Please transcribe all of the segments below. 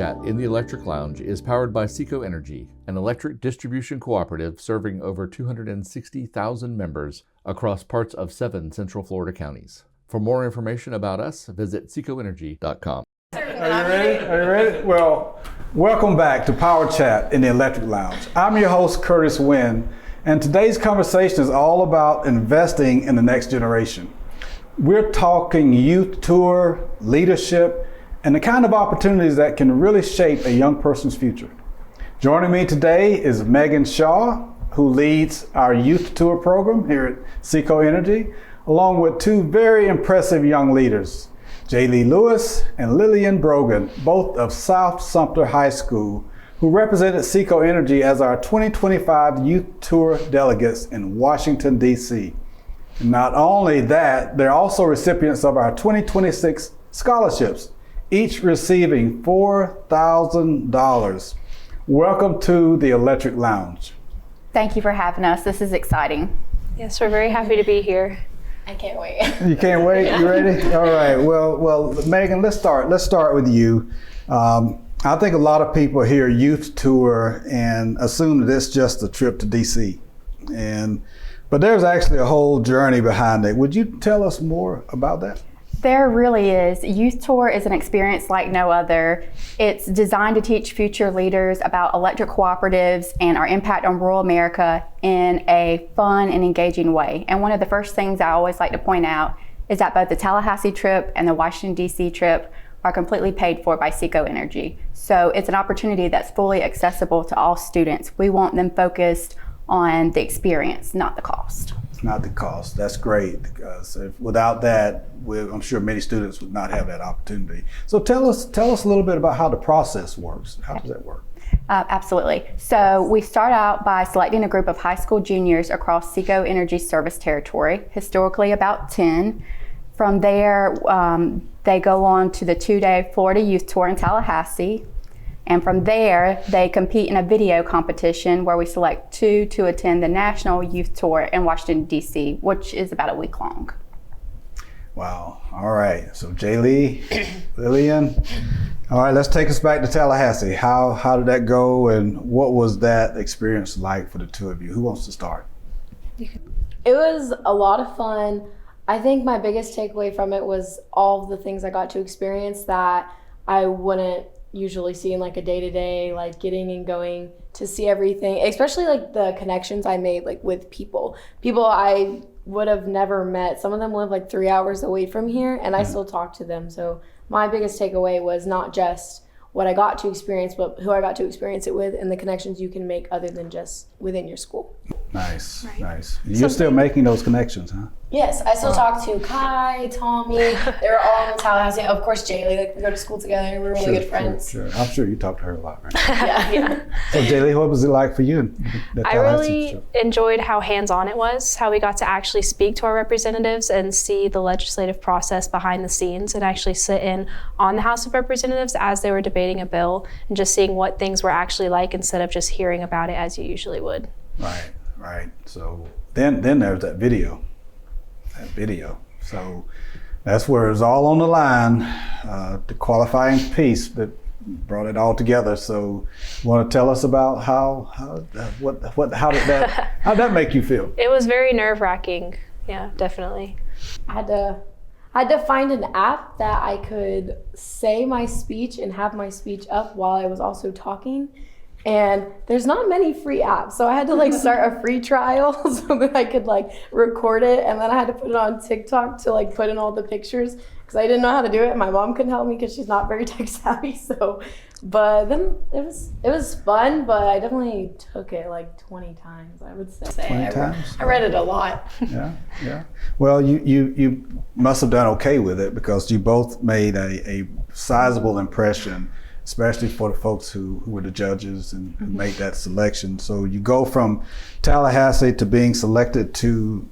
Chat in the Electric Lounge is powered by SECO Energy, an electric distribution cooperative serving over 260,000 members across parts of 7 Central Florida counties. For more information about us, visit secoenergy.com. Are you ready? Are you ready? Well, welcome back to Power Chat in the Electric Lounge. I'm your host, Curtis Wynn, and today's conversation is all about investing in the next generation. We're talking youth tour, leadership, and the kind of opportunities that can really shape a young person's future. Joining me today is Megan Shaw, who leads our youth tour program here at SECO Energy, along with 2 very impressive young leaders, Jayley Lewis and Lillian Brogan, both of South Sumter High School, who represented SECO Energy as our 2025 Youth Tour Delegates in Washington, D.C. And not only that, they're also recipients of our 2026 scholarships, each receiving $4,000. Welcome to the Electric Lounge. Thank you for having us. This is exciting. Yes, we're very happy to be here. I can't wait. You can't wait? You ready? All right. Well, Megan, let's start with you. I think a lot of people hear youth tour and assume that it's just a trip to DC, but there's actually a whole journey behind it. Would you tell us more about that? There really is. Youth Tour is an experience like no other. It's designed to teach future leaders about electric cooperatives and our impact on rural America in a fun and engaging way. And one of the first things I always like to point out is that both the Tallahassee trip and the Washington, D.C. trip are completely paid for by SECO Energy. So it's an opportunity that's fully accessible to all students. We want them focused on the experience, not the cost. Not the cost. That's great, because without that, I'm sure many students would not have that opportunity. So tell us a little bit about how the process works. How does that work? Absolutely. So we start out by selecting a group of high school juniors across SECO Energy service territory, historically about 10. From there, they go on to the 2-day Florida Youth Tour in Tallahassee. And from there, they compete in a video competition where we select 2 to attend the National Youth Tour in Washington, D.C., which is about a week long. Wow. All right. So Jayley, Lillian, all right, let's take us back to Tallahassee. How did that go, and what was that experience like for the 2 of you? Who wants to start? It was a lot of fun. I think my biggest takeaway from it was all of the things I got to experience that I wouldn't usually see in like a day-to-day, like getting and going to see everything, especially like the connections I made like with people I would have never met. Some of them live like 3 hours away from here, and I still talk to them. So my biggest takeaway was not just what I got to experience, but who I got to experience it with and the connections you can make other than just within your school. Nice, right. Nice. You're still making those connections, huh? Yes, I still talk to Kai, Tommy. They're all in Tallahassee. Of course, Jayley. Like, we go to school together. We're really good friends. Sure. I'm sure you talk to her a lot, right? Yeah. So, Jayley, what was it like for you? I really enjoyed how hands-on it was, how we got to actually speak to our representatives and see the legislative process behind the scenes, and actually sit in on the House of Representatives as they were debating a bill and just seeing what things were actually like instead of just hearing about it as you usually would. Right. So then there's that video. So that's where it's all on the line, the qualifying piece that brought it all together. So you want to tell us about how'd that make you feel? It was very nerve-wracking. Yeah, definitely. I had to find an app that I could say my speech and have my speech up while I was also talking. And there's not many free apps, so I had to like start a free trial so that I could like record it, and then I had to put it on TikTok to like put in all the pictures because I didn't know how to do it. My mom couldn't help me because she's not very tech savvy. So, but then it was fun, but I definitely took it like 20 times. I would say 20 times. I read it a lot. Yeah. Well, you must have done okay with it because you both made a sizable impression, especially for the folks who were the judges and who made that selection. So you go from Tallahassee to being selected to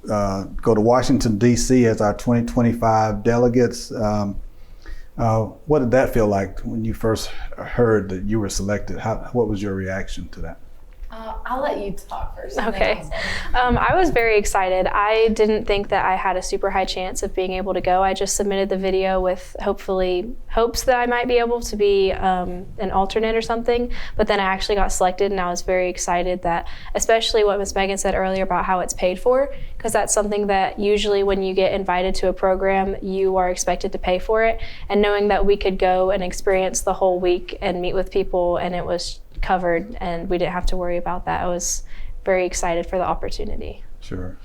go to Washington, D.C. as our 2025 delegates. What did that feel like when you first heard that you were selected? What was your reaction to that? I'll let you talk first. Okay. I was very excited. I didn't think that I had a super high chance of being able to go. I just submitted the video with hopes that I might be able to be an alternate or something, but then I actually got selected, and I was very excited that, especially what Ms. Megan said earlier about how it's paid for, because that's something that usually when you get invited to a program, you are expected to pay for it, and knowing that we could go and experience the whole week and meet with people, and it was covered and we didn't have to worry about that. I was very excited for the opportunity. Sure.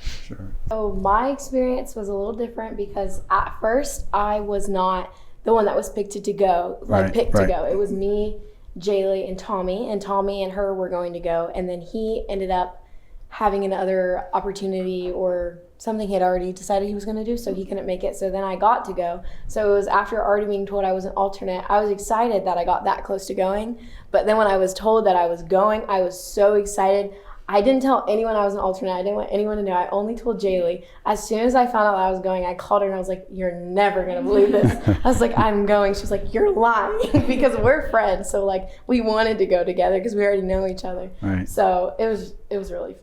So my experience was a little different because at first I was not the one that was picked to go, to go. It was me, Jayley, and Tommy and her were going to go, and then he ended up having another opportunity or something he had already decided he was going to do, so he couldn't make it. So then I got to go. So it was after already being told I was an alternate. I was excited that I got that close to going, but then when I was told that I was going, I was so excited. I didn't tell anyone I was an alternate. I didn't want anyone to know. I only told Jayley. As soon as I found out that I was going, I called her and I was like, "You're never gonna believe this." I was like, "I'm going." She was like, "You're lying," because we're friends. So like we wanted to go together because we already know each other. Right. So it was really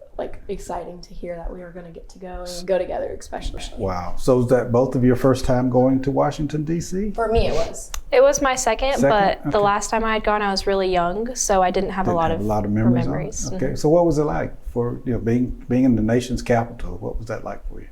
exciting to hear that we were gonna get to go and go together, especially. Wow. So is that both of your first time going to Washington, D.C.? For me, it was. It was my second, but Okay. the last time I had gone, I was really young, so I didn't have a lot of memories. Okay. So what was it like for being in the nation's capital? What was that like for you?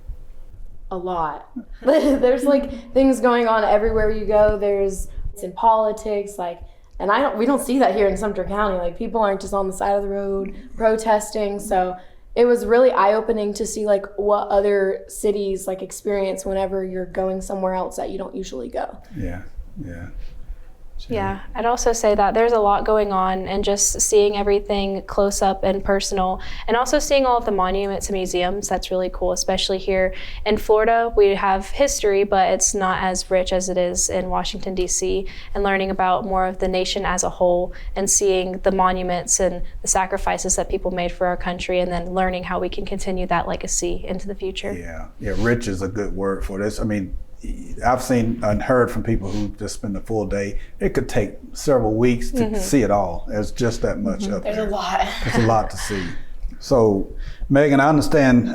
A lot. There's things going on everywhere you go. It's in politics, and we don't see that here in Sumter County. People aren't just on the side of the road protesting. So it was really eye-opening to see what other cities experience whenever you're going somewhere else that you don't usually go. Yeah. Yeah, I'd also say that there's a lot going on, and just seeing everything close up and personal, and also seeing all of the monuments and museums, that's really cool, especially here in Florida. We have history, but it's not as rich as it is in Washington, D.C., and learning about more of the nation as a whole and seeing the monuments and the sacrifices that people made for our country, and then learning how we can continue that legacy into the future. Yeah, rich is a good word for this. I mean, I've seen and heard from people who just spend a full day. It could take several weeks to see it all. There's just that much up there. There's a lot. There's a lot to see. So, Megan, I understand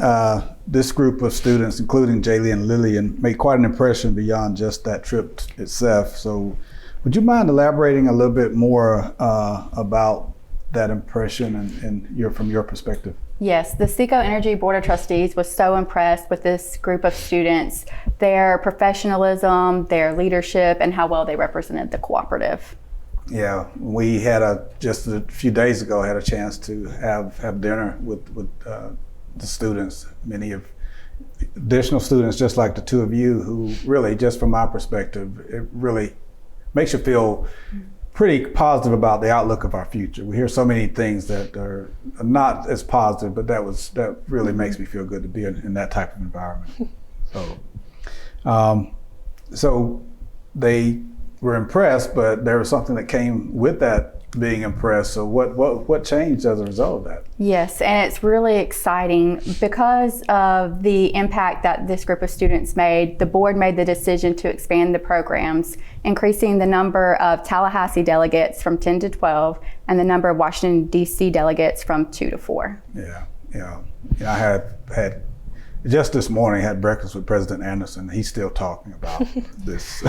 this group of students, including Jayley and Lillian, made quite an impression beyond just that trip itself. So, would you mind elaborating a little bit more about that impression and from your perspective? Yes, the SECO Energy Board of Trustees was so impressed with this group of students, their professionalism, their leadership, and how well they represented the cooperative. Yeah, we had just a few days ago had a chance to have dinner with the students, many of additional students just like the two of you, who really, just from my perspective, it really makes you feel pretty positive about the outlook of our future. We hear so many things that are not as positive, but that really makes me feel good to be in that type of environment. So they were impressed, but there was something that came with that being impressed. So what changed as a result of that? Yes, and it's really exciting because of the impact that this group of students made. The board made the decision to expand the programs, increasing the number of Tallahassee delegates from 10 to 12 and the number of Washington, D.C. delegates from 2 to 4. Yeah. I had just this morning had breakfast with President Anderson. He's still talking about this.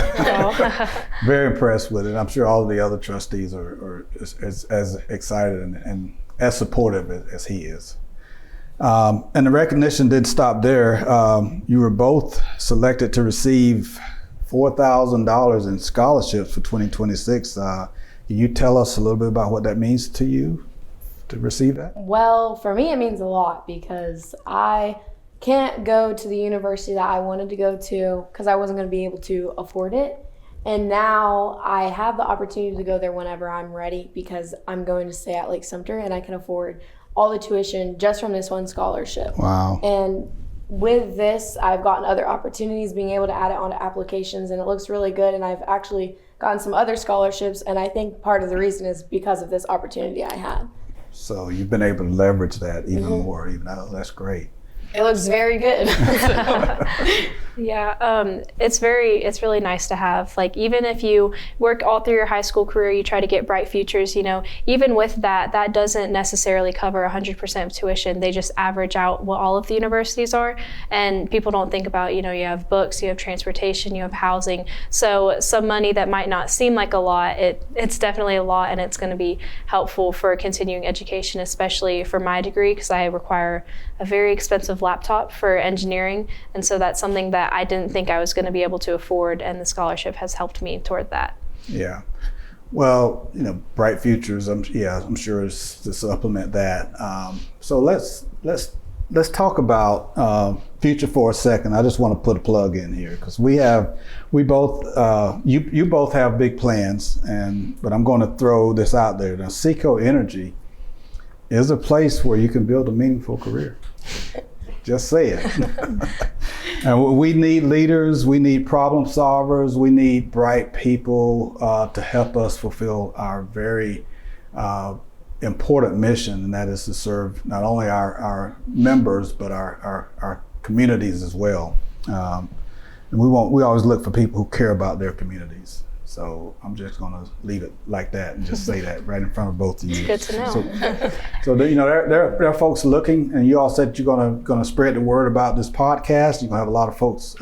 Very impressed with it. I'm sure all of the other trustees are as excited and as supportive as he is. And the recognition didn't stop there. You were both selected to receive $4,000 in scholarships for 2026. Can you tell us a little bit about what that means to you to receive that? Well, for me, it means a lot because I can't go to the university that I wanted to go to because I wasn't going to be able to afford it. And now I have the opportunity to go there whenever I'm ready because I'm going to stay at Lake Sumter and I can afford all the tuition just from this one scholarship. Wow. And with this, I've gotten other opportunities, being able to add it onto applications, and it looks really good. And I've actually gotten some other scholarships, and I think part of the reason is because of this opportunity I had. So you've been able to leverage that even more, even though that's great. It looks very good. Yeah, it's really nice to have. Like, even if you work all through your high school career, you try to get bright futures, even with that doesn't necessarily cover 100% of tuition. They just average out what all of the universities are. And people don't think about, you have books, you have transportation, you have housing. So some money that might not seem like a lot, it's definitely a lot, and it's going to be helpful for continuing education, especially for my degree, because I require a very expensive laptop for engineering. And so that's something that I didn't think I was going to be able to afford, and the scholarship has helped me toward that. Yeah. Well, bright futures. I'm sure it's to supplement that. So let's talk about future for a second. I just want to put a plug in here because you both have big plans, but I'm going to throw this out there. Now, SECO Energy is a place where you can build a meaningful career. Just say it. And we need leaders, we need problem solvers, we need bright people to help us fulfill our very important mission, and that is to serve not only our members, but our communities as well. And we always look for people who care about their communities. So I'm just going to leave it like that and just say that right in front of both of you. Good to know. So there are folks looking, and you all said you're going to spread the word about this podcast. You're going to have a lot of folks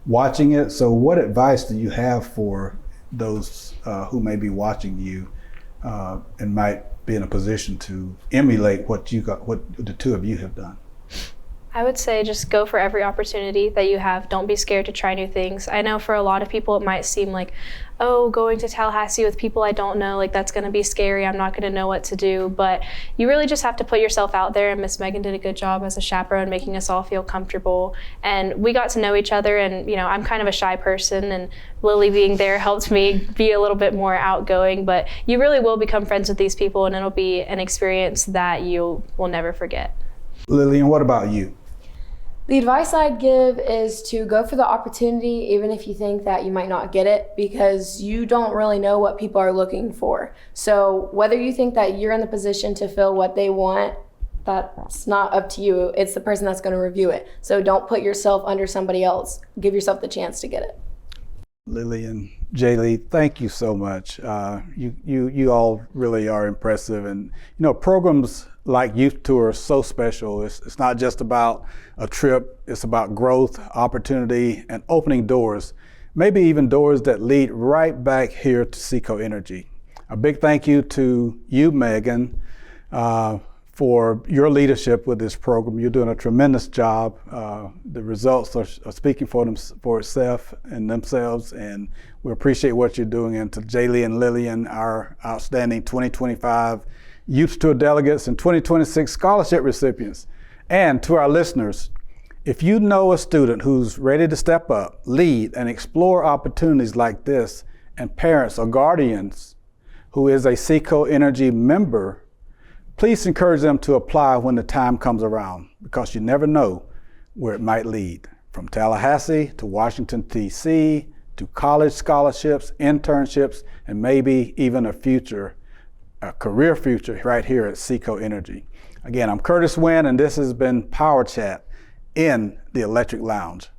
watching it. So what advice do you have for those who may be watching you and might be in a position to emulate what the two of you have done? I would say just go for every opportunity that you have. Don't be scared to try new things. I know for a lot of people it might seem like, oh, going to Tallahassee with people I don't know, like that's going to be scary. I'm not going to know what to do. But you really just have to put yourself out there. And Miss Megan did a good job as a chaperone, making us all feel comfortable. And we got to know each other. And I'm kind of a shy person, and Lily being there helped me be a little bit more outgoing. But you really will become friends with these people, and it'll be an experience that you will never forget. Lillian, what about you? The advice I'd give is to go for the opportunity, even if you think that you might not get it, because you don't really know what people are looking for. So whether you think that you're in the position to fill what they want, that's not up to you. It's the person that's going to review it. So don't put yourself under somebody else. Give yourself the chance to get it. Lillian, Jayley, thank you so much. You all really are impressive, and programs like Youth Tour are so special. It's not just about a trip, it's about growth, opportunity, and opening doors, maybe even doors that lead right back here to SECO Energy. A big thank you to you, Megan, for your leadership with this program. You're doing a tremendous job. The results are speaking for itself and themselves, and we appreciate what you're doing. And to Jayley and Lillian, our outstanding 2025 Youth Tour Delegates and 2026 Scholarship Recipients. And to our listeners, if you know a student who's ready to step up, lead, and explore opportunities like this, and parents or guardians who is a SECO Energy member, please encourage them to apply when the time comes around, because you never know where it might lead. From Tallahassee to Washington, D.C., to college scholarships, internships, and maybe even a career future right here at SECO Energy. Again, I'm Curtis Wynn, and this has been Power Chat in the Electric Lounge.